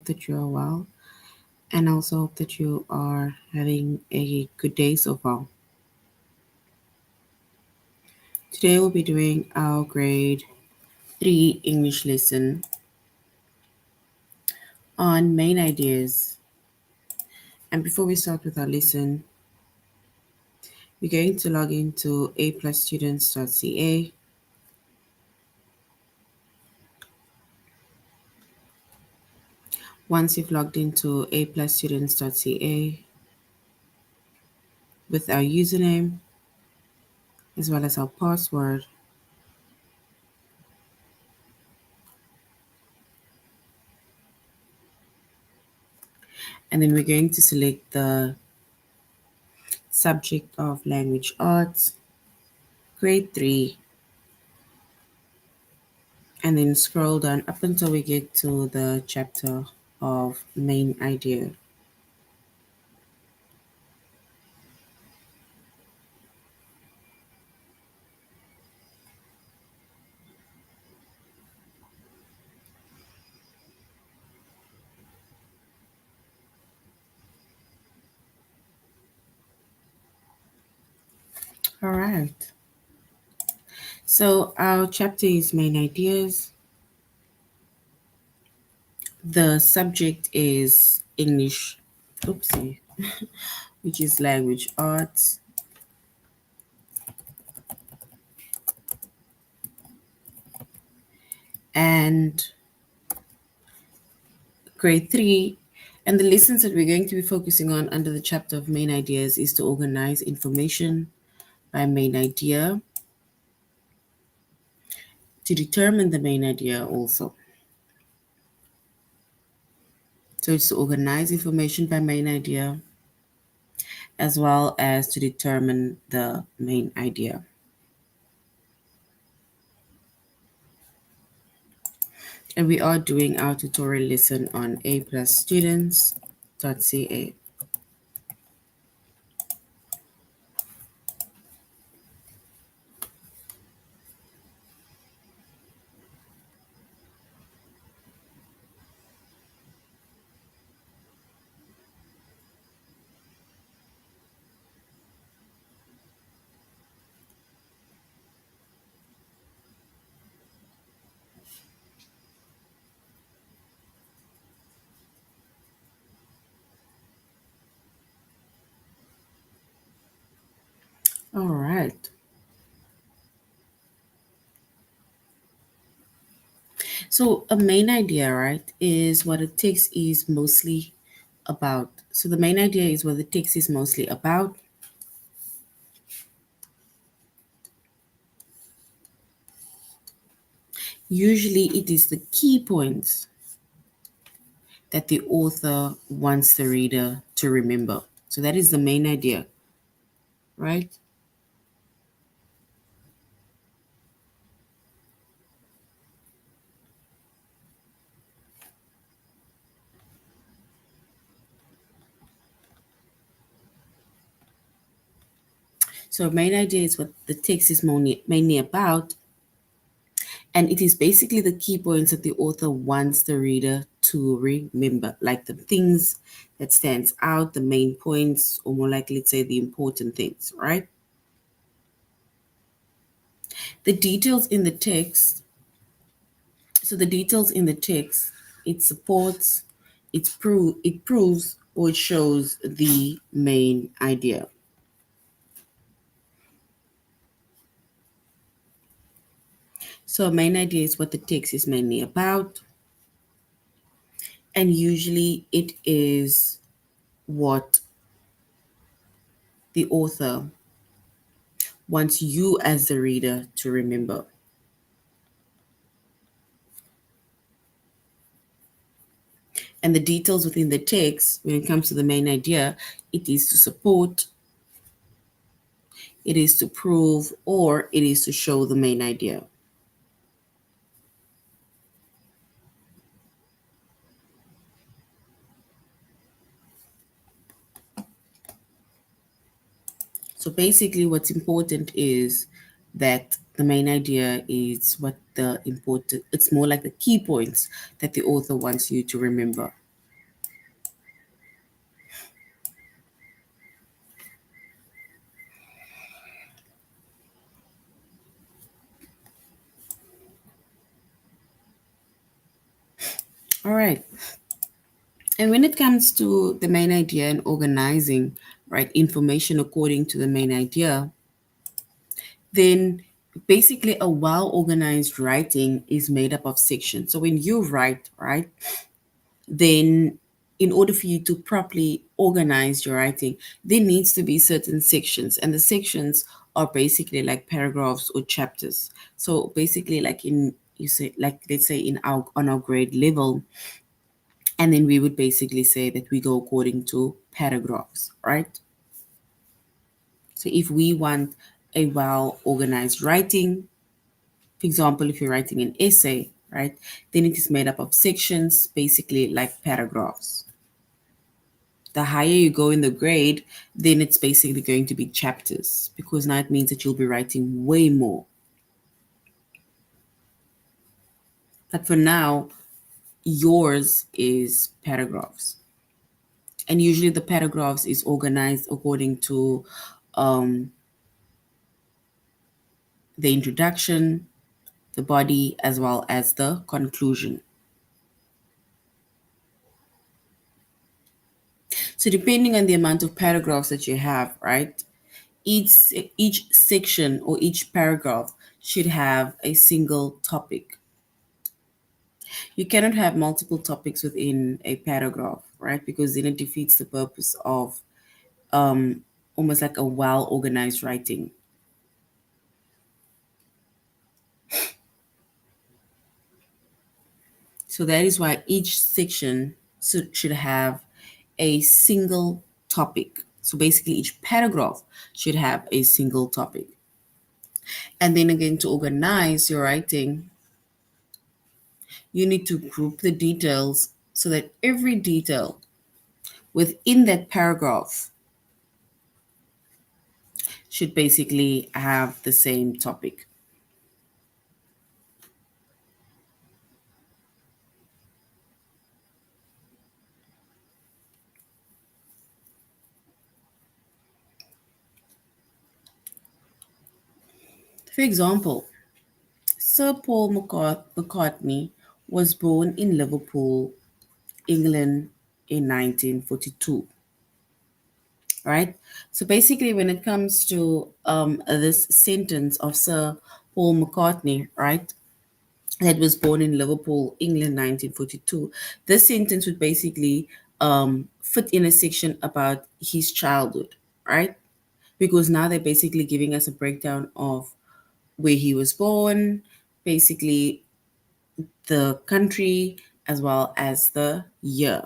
that you are well, and I also hope that you are having a good day so far. Today we'll be doing our grade 3 English lesson on main ideas. And before we start with our lesson, we're going to log into aplusstudents.ca. Once you've logged into aplusstudents.ca with our username as well as our password, and then we're going to select the subject of language arts, grade 3, and then scroll down up until we get to the chapter of main idea. All right. So our chapter is main ideas. The subject is English, oopsie, which is language arts. And grade 3, and the lessons that we're going to be focusing on under the chapter of main ideas is to organize information by main idea, to determine the main idea also. So it's to organize information by main idea as well as to determine the main idea. And we are doing our tutorial lesson on aplusstudents.ca. All right. So a main idea, right, is what a text is mostly about. So the main idea is what the text is mostly about. Usually it is the key points that the author wants the reader to remember. So that is the main idea, right? So main idea is what the text is mainly about, and it is basically the key points that the author wants the reader to remember, like the things that stands out, the main points, or more likely, let's say, the important things, right? The details in the text, so the details in the text, it supports, it proves, or it shows the main idea. So main idea is what the text is mainly about. And usually it is what the author wants you as the reader to remember. And the details within the text, when it comes to the main idea, it is to support, it is to prove, or it is to show the main idea. So basically what's important is that the main idea is what the important, it's more like the key points that the author wants you to remember. All right. And when it comes to the main idea and organizing, right, information according to the main idea, then basically a well organized writing is made up of sections. So when you write, right, then in order for you to properly organize your writing, there needs to be certain sections, and the sections are basically like paragraphs or chapters. So basically, like in you say, like let's say in our on our grade level, and then we would basically say that we go according to paragraphs, right? So if we want a well organized writing, for example, if you're writing an essay, right, then it is made up of sections, basically like paragraphs. The higher you go in the grade, then it's basically going to be chapters, because now it means that you'll be writing way more. But for now, yours is paragraphs. And usually the paragraphs is organized according to um, the introduction, the body, as well as the conclusion. So depending on the amount of paragraphs that you have, right, each section or each paragraph should have a single topic. You cannot have multiple topics within a paragraph, right? Because then it defeats the purpose of um, almost like a well organized writing. So that is why each section should have a single topic. So basically, each paragraph should have a single topic. And then again, to organize your writing, you need to group the details so that every detail within that paragraph should basically have the same topic. For example, Sir Paul McCartney was born in Liverpool, England in 1942, right? So basically, when it comes to this sentence of Sir Paul McCartney, right, that was born in Liverpool, England, 1942, this sentence would basically fit in a section about his childhood, right? Because now they're basically giving us a breakdown of where he was born, basically the country, as well as the year.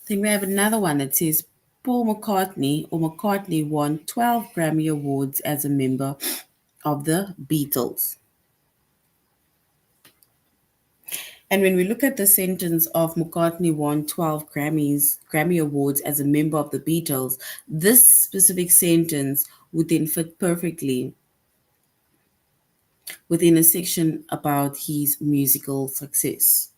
Then we have another one that says Paul McCartney or McCartney won 12 Grammy Awards as a member of the Beatles. And when we look at the sentence of McCartney won 12 Grammy Awards as a member of the Beatles, this specific sentence would then fit perfectly within a section about his musical success.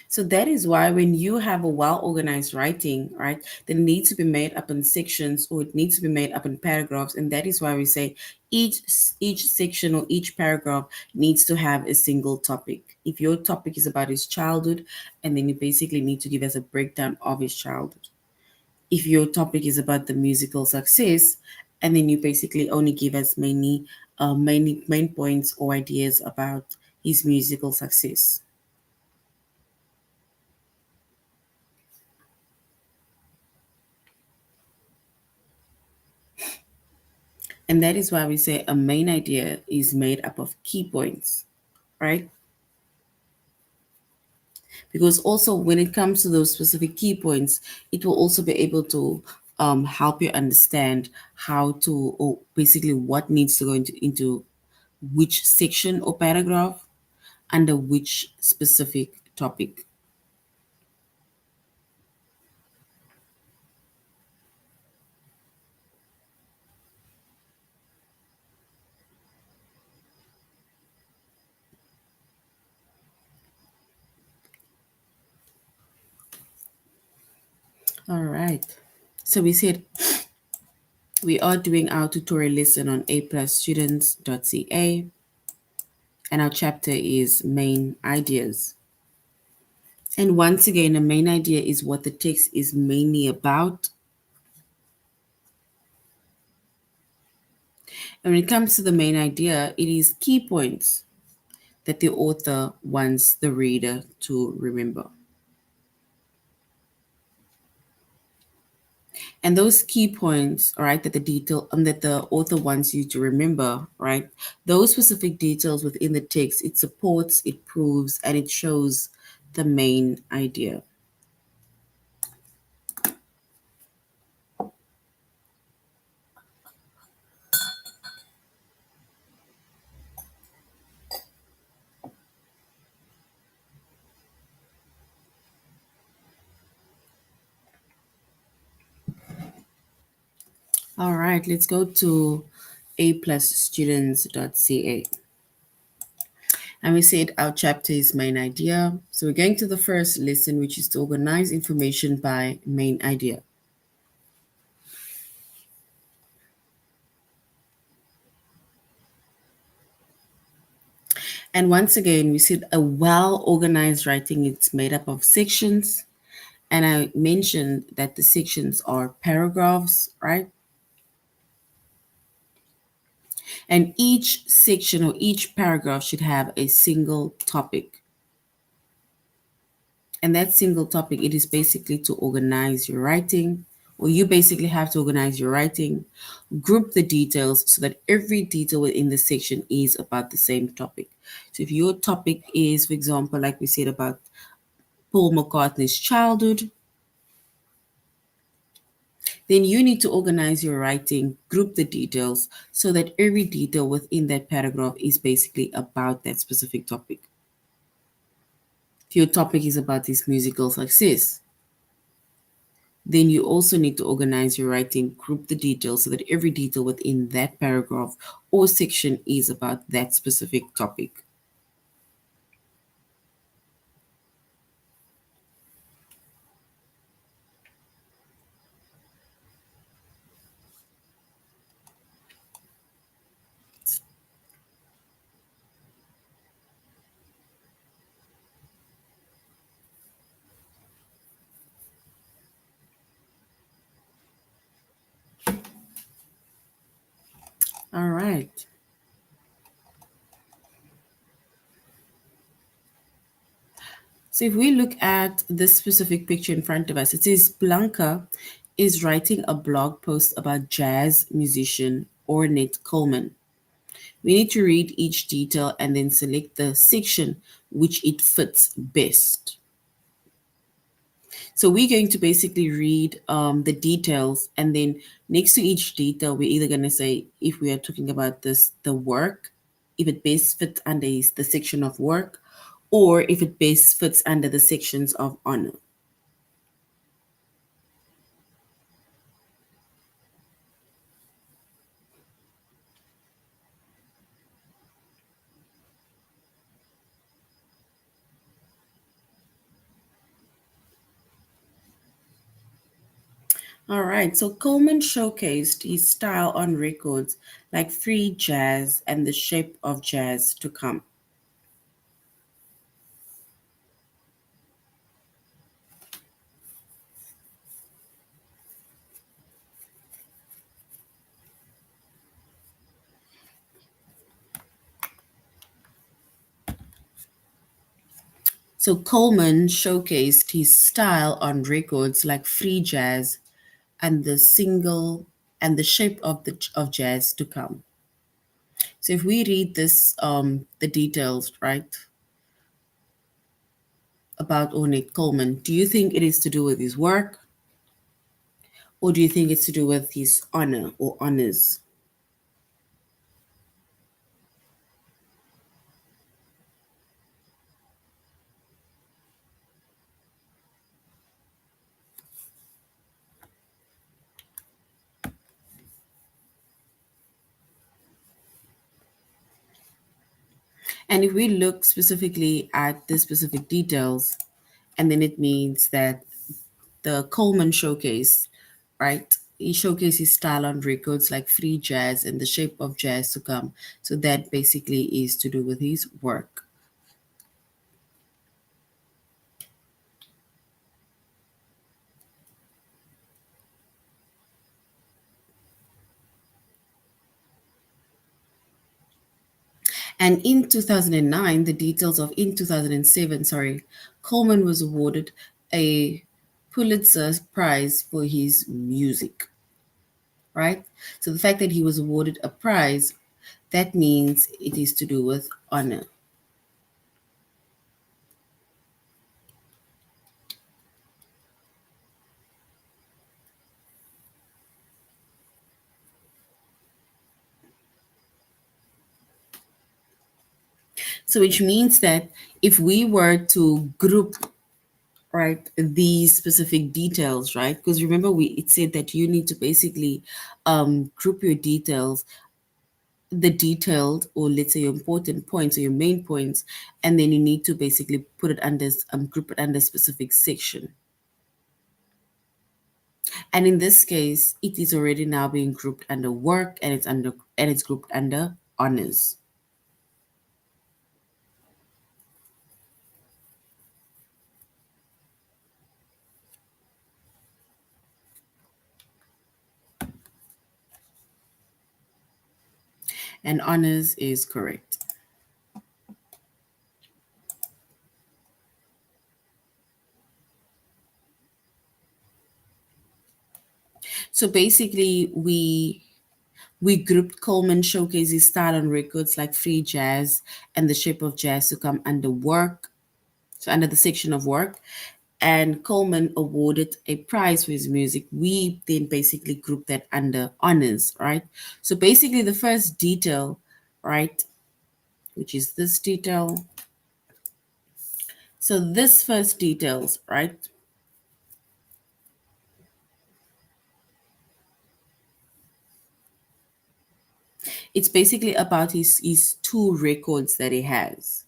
So that is why when you have a well organized writing, right, that needs to be made up in sections or it needs to be made up in paragraphs, and that is why we say each section or each paragraph needs to have a single topic. If your topic is about his childhood, and then you basically need to give us a breakdown of his childhood. If your topic is about the musical success, and then you basically only give us main points or ideas about his musical success. And that is why we say a main idea is made up of key points, right? Because also when it comes to those specific key points, it will also be able to help you understand how to, or basically what needs to go into which section or paragraph under which specific topic. All right. So we said We are doing our tutorial lesson on aplusstudents.ca, and our chapter is main ideas. And once again, a main idea is what the text is mainly about. And when it comes to the main idea, it is key points that the author wants the reader to remember. And those key points, all right, that the author wants you to remember, right? Those specific details within the text, it supports, it proves, and it shows the main idea. All right, let's go to aplusstudents.ca. And we said our chapter is main idea. So we're going to the first lesson, which is to organize information by main idea. And once again, we said a well-organized writing, it's made up of sections. And I mentioned that the sections are paragraphs, right? And each section or each paragraph should have a single topic. And that single topic, it is basically to organize your writing, or you basically have to organize your writing, group the details so that every detail within the section is about the same topic. So if your topic is, for example, like we said about Paul McCartney's childhood, then you need to organize your writing, group the details so that every detail within that paragraph is basically about that specific topic. If your topic is about his musical success, then you also need to organize your writing, group the details so that every detail within that paragraph or section is about that specific topic. All right. So if we look at this specific picture in front of us, it says Blanca is writing a blog post about jazz musician Ornette Coleman. We need to read each detail and then select the section which it fits best. So we're going to basically read the details, and then next to each detail, we're either going to say if we are talking about the work, if it best fits under the section of work, or if it best fits under the sections of honor. All right, so Coleman showcased his style on records like Free Jazz and The Shape of Jazz to Come. So Coleman showcased his style on records like Free Jazz and The Shape of Jazz to Come. So if we read this, the details, right, about Ornette Coleman, do you think it is to do with his work, or do you think it's to do with his honor or honors? And if we look specifically at the specific details, and then it means that the Coleman showcase, right, he showcased his style on records like Free Jazz and The Shape of Jazz to Come. So that basically is to do with his work. And in 2009, the details of in 2007, sorry, Coleman was awarded a Pulitzer Prize for his music, right? So the fact that he was awarded a prize, that means it is to do with honor. So which means that if we were to group, right, these specific details, right, because remember we it said that you need to basically group your details, the detailed, or let's say your important points or your main points, and then you need to basically put it under group it under a specific section. And in this case, it is already now being grouped under work, and it's grouped under honors. And honors is correct. So basically, we grouped Coleman showcases style on records like Free Jazz and The Shape of Jazz to come under work, so under the section of work. And Coleman awarded a prize for his music. We then basically grouped that under honors, right? So basically, the first detail, right, which is this detail. So this first details, right? It's basically about his two records that he has,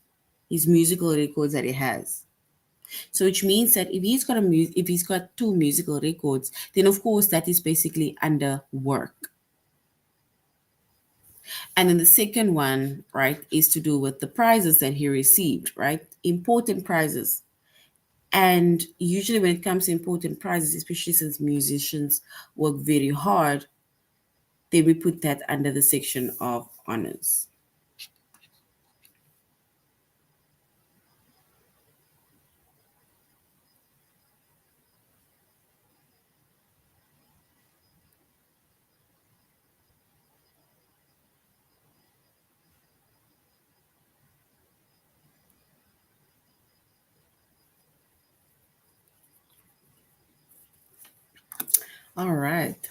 his musical records that he has. So which means that if he's got two musical records, then of course that is basically under work. And then the second one, right, is to do with the prizes that he received, right? Important prizes. And usually when it comes to important prizes, especially since musicians work very hard, then we put that under the section of honors. All right.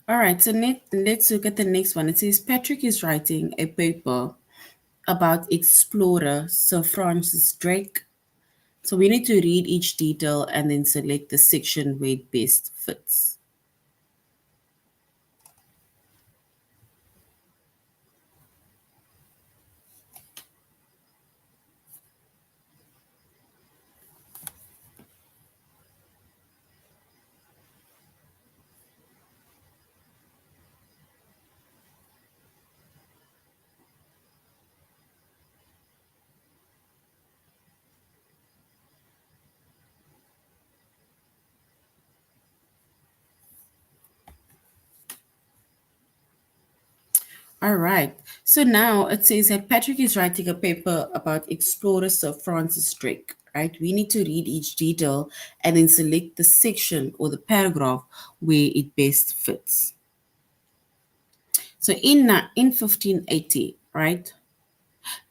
All right. So let's look at the next one. It says Patrick is writing a paper about explorer Sir Francis Drake. So we need to read each detail and then select the section where it best fits. All right. So now it says that Patrick is writing a paper about explorer Sir Francis Drake, right? We need to read each detail and then select the section or the paragraph where it best fits. So in 1580, right,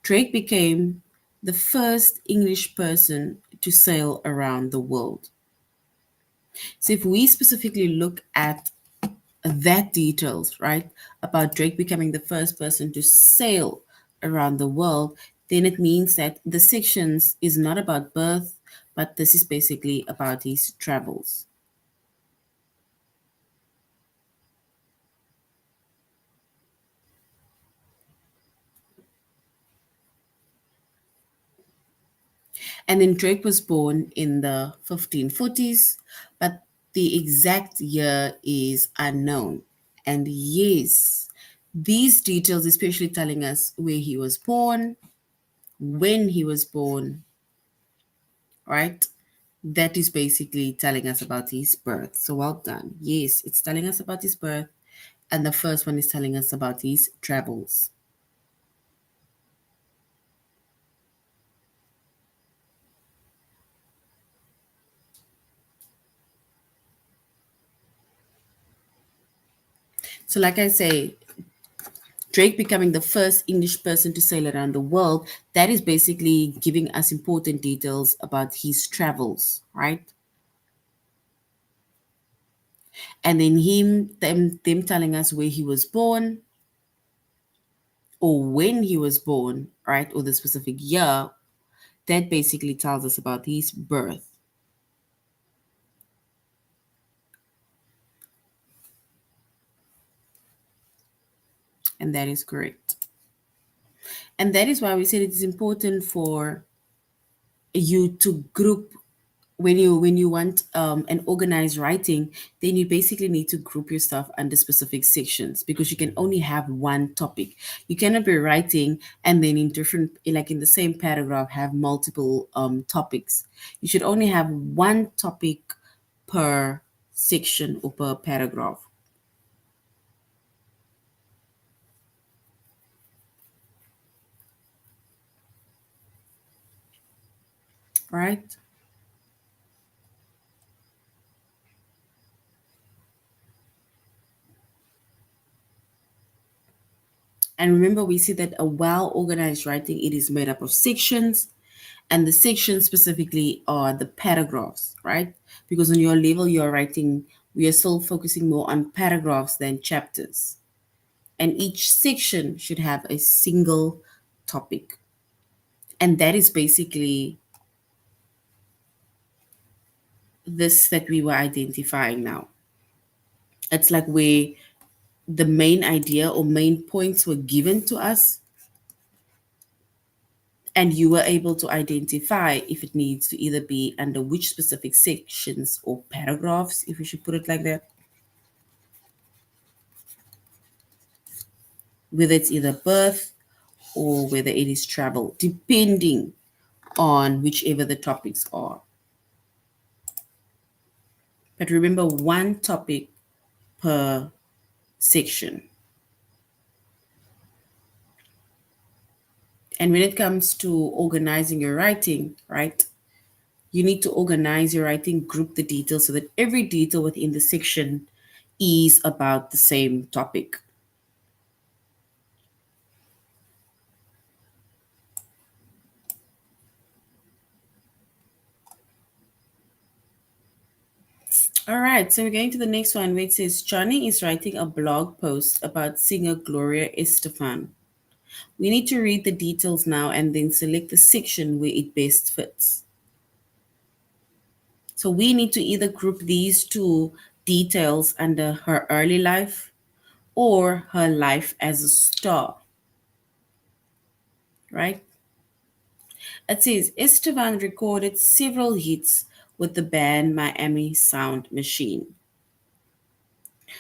Drake became the first English person to sail around the world. So if we specifically look at that details, right, about Drake becoming the first person to sail around the world, then it means that the sections is not about birth, but this is basically about his travels. And then Drake was born in the 1540s, but the exact year is unknown. And yes, these details, especially telling us where he was born, when he was born, right? That is basically telling us about his birth. So well done. Yes, it's telling us about his birth. And the first one is telling us about his travels. So, like I say, Drake becoming the first English person to sail around the world, that is basically giving us important details about his travels, right? And then them telling us where he was born or when he was born, right? Or the specific year, that basically tells us about his birth. And that is correct. And that is why we said it is important for you to group when you want an organized writing, then you basically need to group your stuff under specific sections because you can only have one topic. You cannot be writing and then in different, like in the same paragraph, have multiple topics. You should only have one topic per section or per paragraph, right? And remember, we see that a well organized writing, it is made up of sections, and the sections specifically are the paragraphs, right? Because on your level, you're writing, we are still focusing more on paragraphs than chapters. And each section should have a single topic. And that is basically this that we were identifying now. It's like where the main idea or main points were given to us and you were able to identify if it needs to either be under which specific sections or paragraphs, if we should put it like that, whether it's either birth or whether it is travel, depending on whichever the topics are. But remember, one topic per section. And when it comes to organizing your writing, right, you need to organize your writing, group the details so that every detail within the section is about the same topic. All right, so we're going to the next one where it says Johnny is writing a blog post about singer Gloria Estefan. We need to read the details now and then select the section where it best fits. So we need to either group these two details under her early life or her life as a star, right? It says Esteban recorded several hits with the band Miami Sound Machine.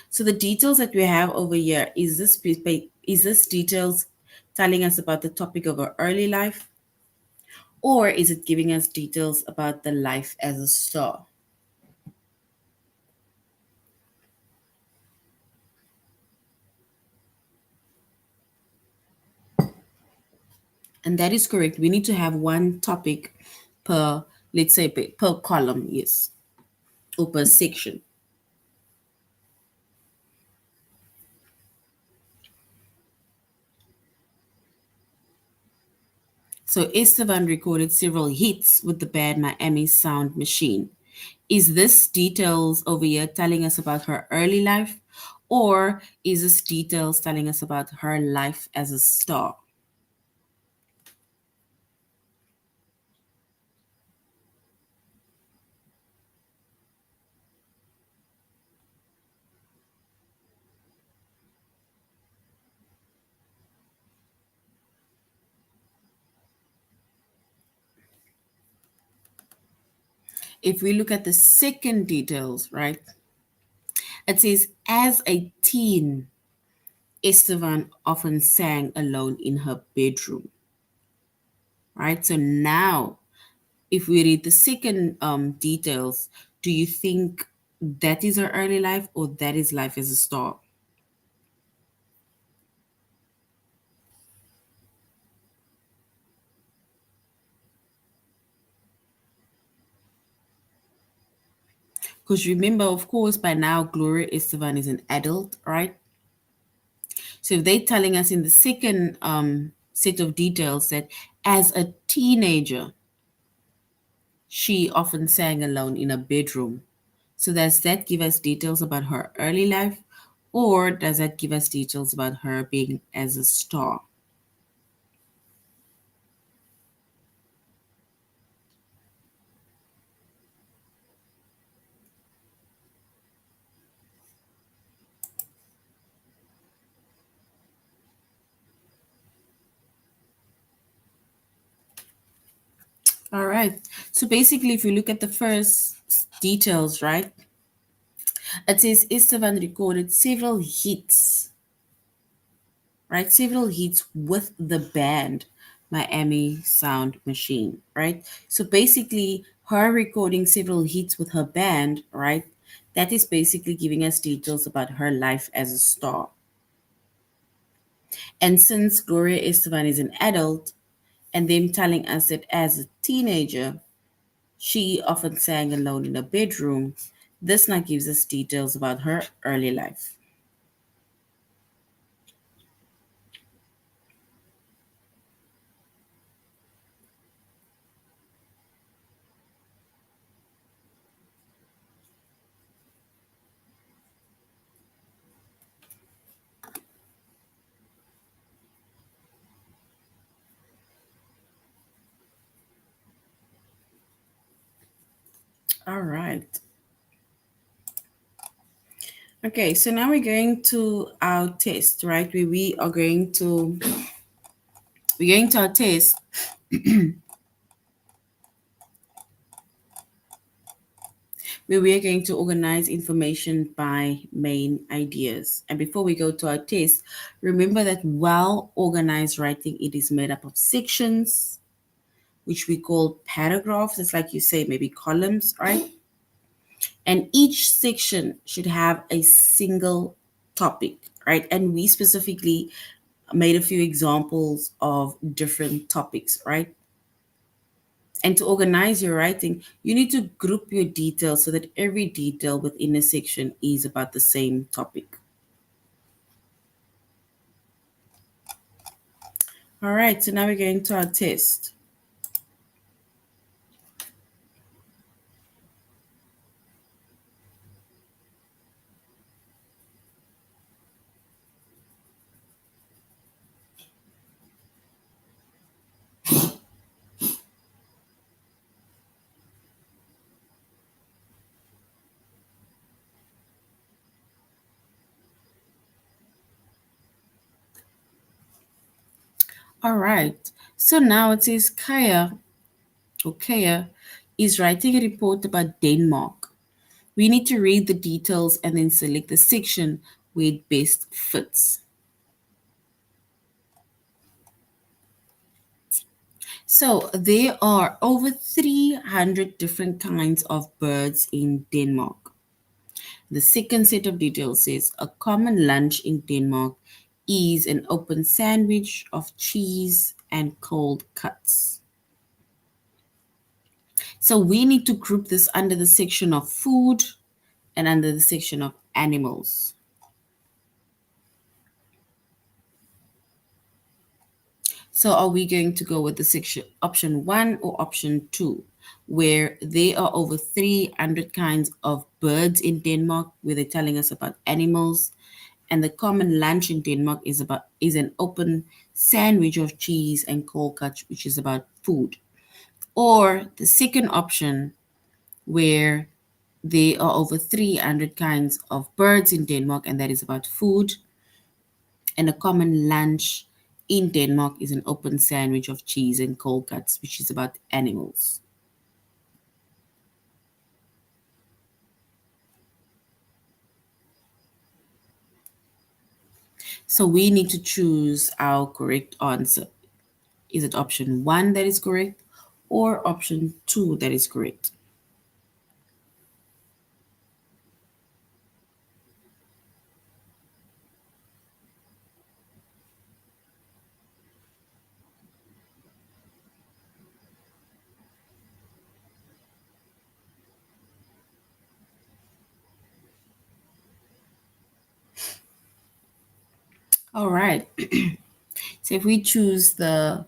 So the details that we have over here is this details telling us about the topic of her early life, or is it giving us details about the life as a star? And that is correct. We need to have one topic per, let's say, per column, yes, or per section. So Esteban recorded several hits with the band Miami Sound Machine. Is this details over here telling us about her early life, or is this details telling us about her life as a star? if we look at the second details, right, it says, as a teen, Estevan often sang alone in her bedroom, right? So now, if we read the second details, do you think that is her early life or that is life as a star? Because remember, of course, by now, Gloria Estevan is an adult, right? So if they're telling us in the second set of details that as a teenager, she often sang alone in a bedroom. So does that give us details about her early life, or does that give us details about her being as a star? All right. So basically, if you look at the first details, right, it says Estevan recorded several hits, right? Several hits with the band Miami Sound Machine, right? So basically, her recording several hits with her band, right? That is basically giving us details about her life as a star. And since Gloria Estevan is an adult, and them telling us that as a teenager, she often sang alone in a bedroom, this now gives us details about her early life. All right. Okay, so now we're going to our test, right? Where we're going to our test where we are going to organize information by main ideas. And before we go to our test, remember that well organized writing, it is made up of sections, which we call paragraphs. It's like you say, maybe columns, right? And each section should have a single topic, right? And we specifically made a few examples of different topics, right? And to organize your writing, you need to group your details so that every detail within a section is about the same topic. All right, so now we're going to our test. All right, so now it says Kaya is writing a report about Denmark. We need to read the details and then select the section where it best fits. So there are over 300 different kinds of birds in Denmark. The second set of details says a common lunch in Denmark is an open sandwich of cheese and cold cuts. So we need to group this under the section of food and under the section of animals. So are we going to go with the section option 1 or option 2, where there are over 300 kinds of birds in Denmark, where they're telling us about animals, and the common lunch in Denmark is an open sandwich of cheese and cold cuts, which is about food. Or the second option, where there are over 300 kinds of birds in Denmark, and that is about food, and a common lunch in Denmark is an open sandwich of cheese and cold cuts, which is about animals. So we need to choose our correct answer. Is it option 1 that is correct or option 2 that is correct? All right. So if we choose the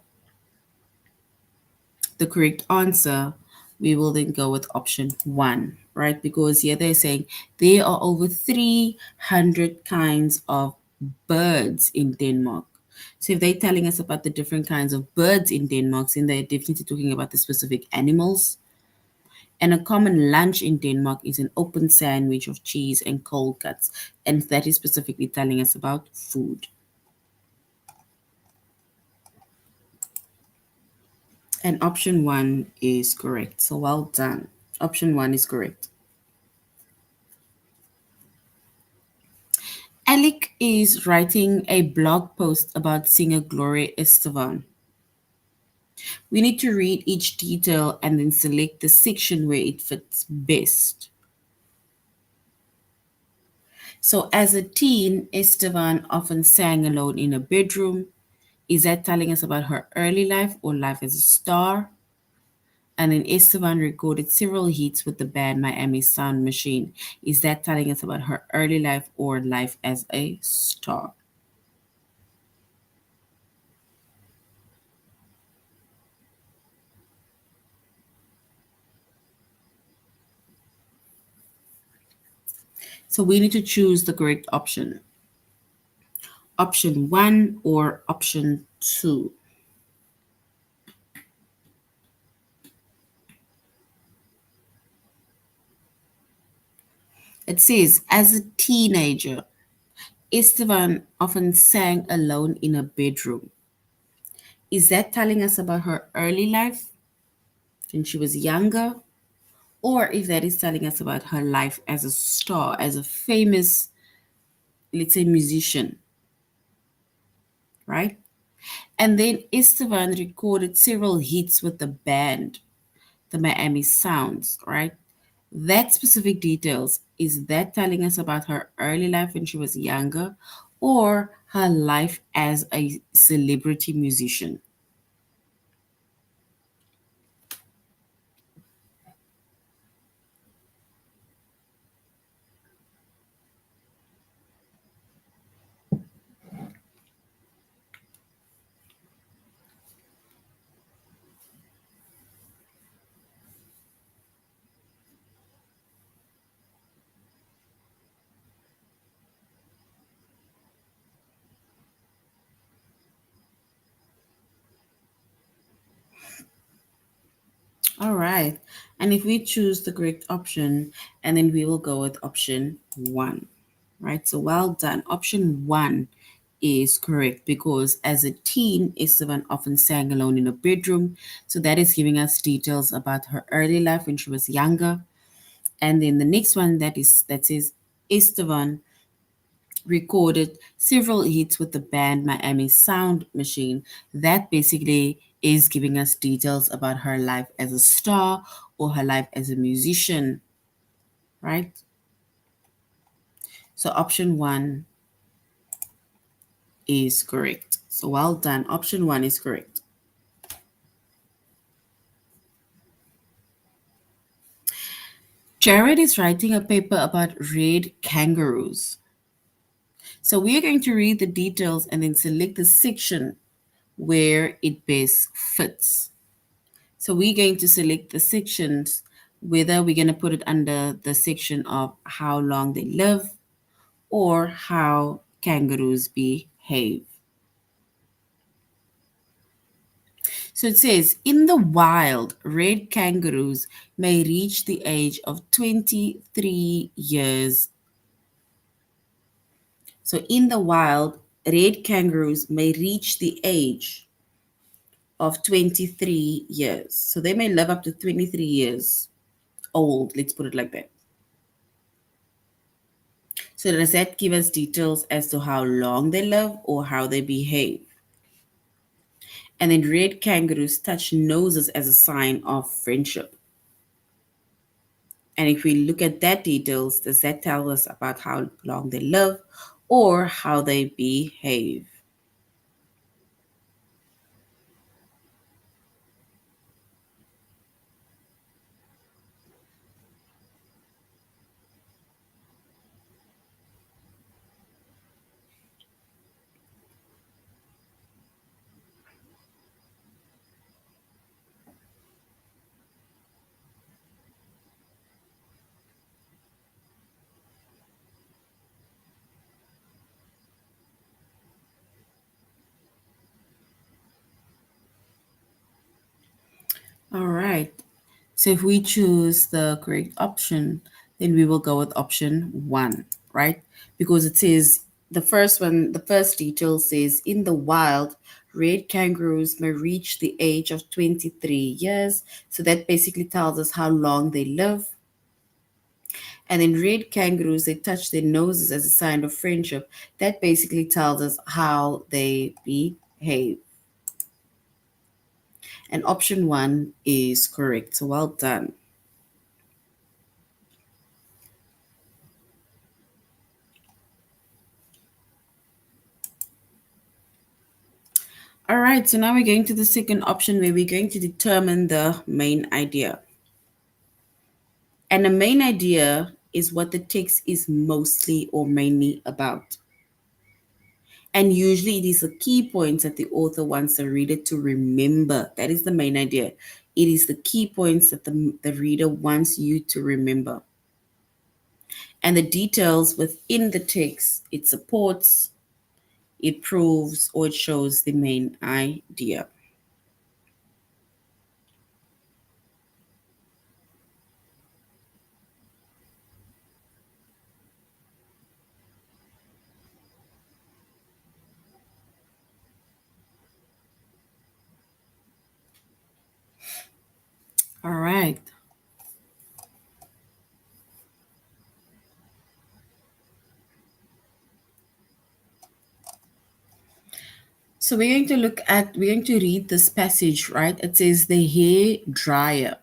correct answer, we will then go with option 1, right? Because here they're saying there are over 300 kinds of birds in Denmark. So if they're telling us about the different kinds of birds in Denmark, then they're definitely talking about the specific animals. And a common lunch in Denmark is an open sandwich of cheese and cold cuts. And that is specifically telling us about food. And option 1 is correct. So well done. Option 1 is correct. Alec is writing a blog post about singer Gloria Estefan. We need to read each detail and then select the section where it fits best. So, as a teen, Esteban often sang alone in a bedroom. Is that telling us about her early life or life as a star? And then Esteban recorded several hits with the band Miami Sound Machine. Is that telling us about her early life or life as a star? So we need to choose the correct option. Option 1 or option 2. It says, as a teenager, Esteban often sang alone in a bedroom. Is that telling us about her early life when she was younger? Or if that is telling us about her life as a star, as a famous, let's say, musician, right? And then Esteban recorded several hits with the band, the Miami Sounds, right? That specific details, is that telling us about her early life when she was younger or her life as a celebrity musician? All right. And if we choose the correct option, and then we will go with option 1, right? So well done. Option 1 is correct because as a teen, Esteban often sang alone in a bedroom. So that is giving us details about her early life when she was younger. And then the next one that says Esteban recorded several hits with the band Miami Sound Machine. That basically is giving us details about her life as a star or her life as a musician, right? So option 1 is correct. So well done. Option 1 is correct. Jared is writing a paper about red kangaroos. So we are going to read the details and then select the section where it best fits. So we're going to select the sections, whether we're going to put it under the section of how long they live or how kangaroos behave. So it says, in the wild, red kangaroos may reach the age of 23 years. So in the wild, red kangaroos may reach the age of 23 years. So they may live up to 23 years old, let's put it like that. So So does that give us details as to how long they live or how they behave? And then red kangaroos touch noses as a sign of friendship. And if we look at that details, does that tell us about how long they live or how they behave? All right. So if we choose the correct option, then we will go with option one, right? Because it says the first one, the first detail says in the wild, red kangaroos may reach the age of 23 years. So that basically tells us how long they live. And then red kangaroos, they touch their noses as a sign of friendship. That basically tells us how they behave. And option one is correct. So well done. All right, so now we're going to the second option where we're going to determine the main idea. And the main idea is what the text is mostly or mainly about. And usually it is the key points that the author wants the reader to remember. That is the main idea. It is the key points that the reader wants you to remember. And the details within the text, it supports, it proves, or it shows the main idea. All right. So we're going to read this passage, right? It says the hair dryer.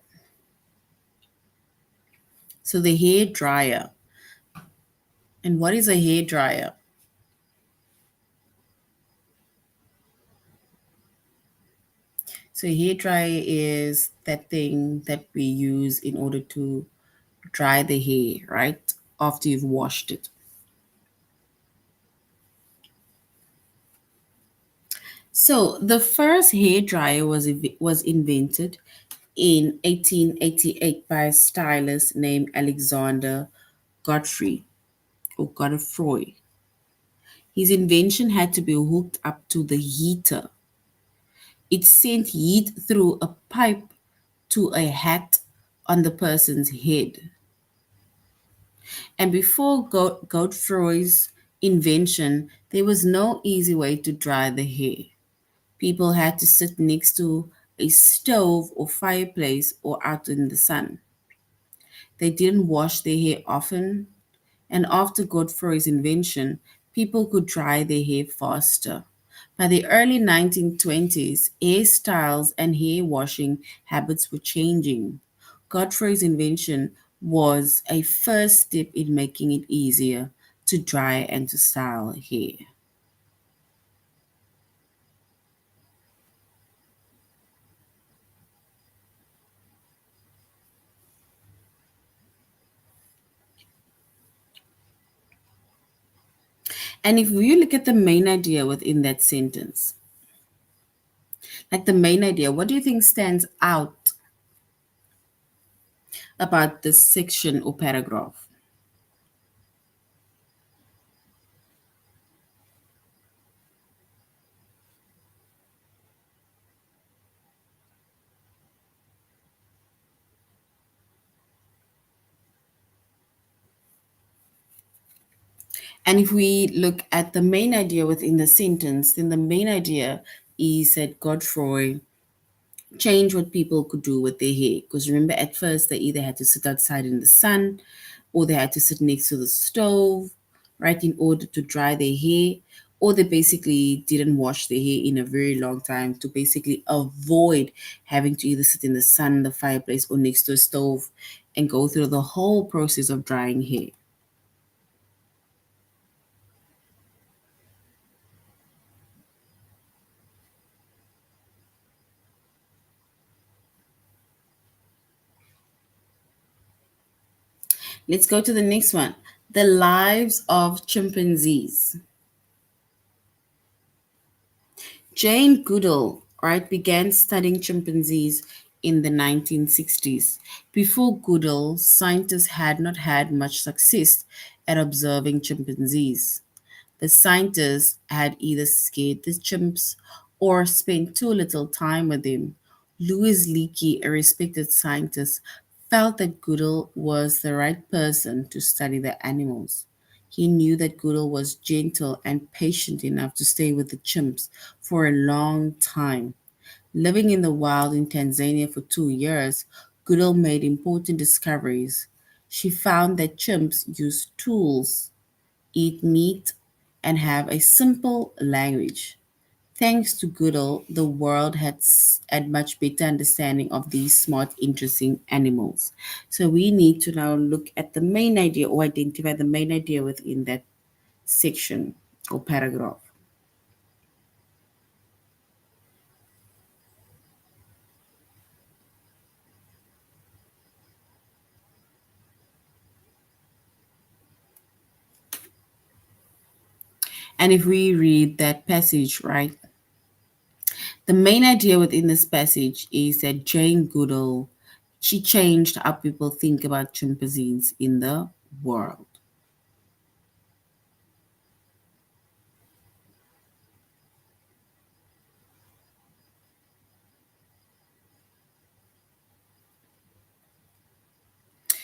So the hair dryer. And what is a hair dryer? So a hair dryer is that thing that we use in order to dry the hair, right? After you've washed it. So the first hair dryer was invented in 1888 by a stylist named Alexander Godfrey or Godefroy. His invention had to be hooked up to the heater. It sent heat through a pipe to a hat on the person's head. And before Godfrey's invention, there was no easy way to dry the hair. People had to sit next to a stove or fireplace or out in the sun. They didn't wash their hair often, and after Godfrey's invention, people could dry their hair faster. By the early 1920s, hairstyles and hair washing habits were changing. Godfrey's invention was a first step in making it easier to dry and to style hair. And if you look at the main idea within that sentence, like the main idea, what do you think stands out about this section or paragraph? And if we look at the main idea within the sentence, then the main idea is that Godfrey changed what people could do with their hair. Because remember, at first, they either had to sit outside in the sun or they had to sit next to the stove, right, in order to dry their hair, or they basically didn't wash their hair in a very long time to basically avoid having to either sit in the sun, the fireplace, or next to a stove and go through the whole process of drying hair. Let's go to the next one. The lives of chimpanzees. Jane Goodall, right, began studying chimpanzees in the 1960s. Before Goodall, scientists had not had much success at observing chimpanzees. The scientists had either scared the chimps or spent too little time with them. Louis Leakey, a respected scientist, felt that Goodall was the right person to study the animals. He knew that Goodall was gentle and patient enough to stay with the chimps for a long time. Living in the wild in Tanzania for 2 years, Goodall made important discoveries. She found that chimps use tools, eat meat, and have a simple language. Thanks to Goodall, the world had much better understanding of these smart, interesting animals. So we need to now look at the main idea or identify the main idea within that section or paragraph. And if we read that passage, right, the main idea within this passage is that Jane Goodall, she changed how people think about chimpanzees in the world.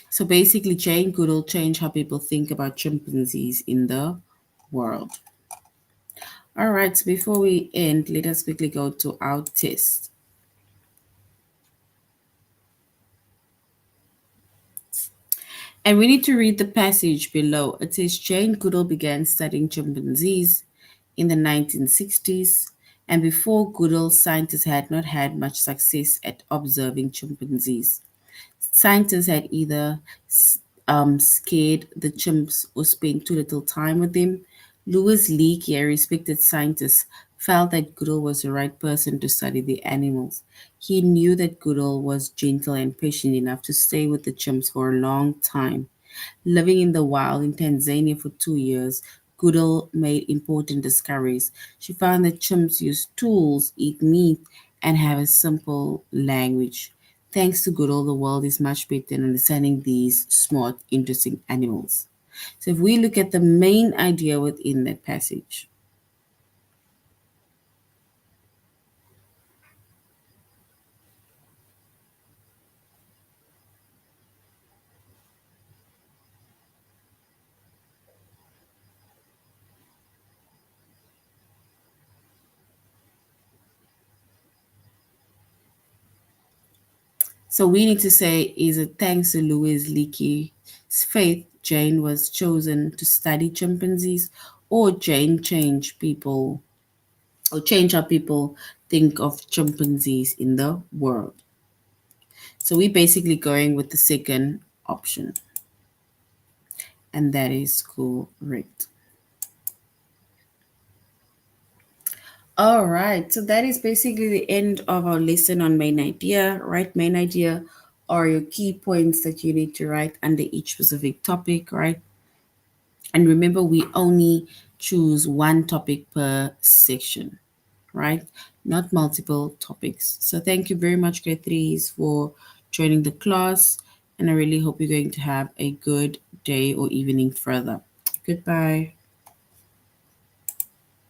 So basically, Jane Goodall changed how people think about chimpanzees in the world. All right, so before we end, let us quickly go to our test. And we need to read the passage below. It says Jane Goodall began studying chimpanzees in the 1960s, and before Goodall, scientists had not had much success at observing chimpanzees. Scientists had either scared the chimps or spent too little time with them. Louis Leakey, a respected scientist, felt that Goodall was the right person to study the animals. He knew that Goodall was gentle and patient enough to stay with the chimps for a long time. Living in the wild in Tanzania for 2 years, Goodall made important discoveries. She found that chimps use tools, eat meat, and have a simple language. Thanks to Goodall, the world is much better in understanding these smart, interesting animals. So, if we look at the main idea within that passage, so we need to say is it thanks to Louis Leakey's faith, Jane was chosen to study chimpanzees, or Jane changed people or change how people think of chimpanzees in the world. So we're basically going with the second option, and that is correct. All right, so that is basically the end of our lesson on main idea, right? Main idea are your key points that you need to write under each specific topic, right? And remember, we only choose one topic per section, right? Not multiple topics. So thank you very much, grade threes, for joining the class. And I really hope you're going to have a good day or evening further. Goodbye.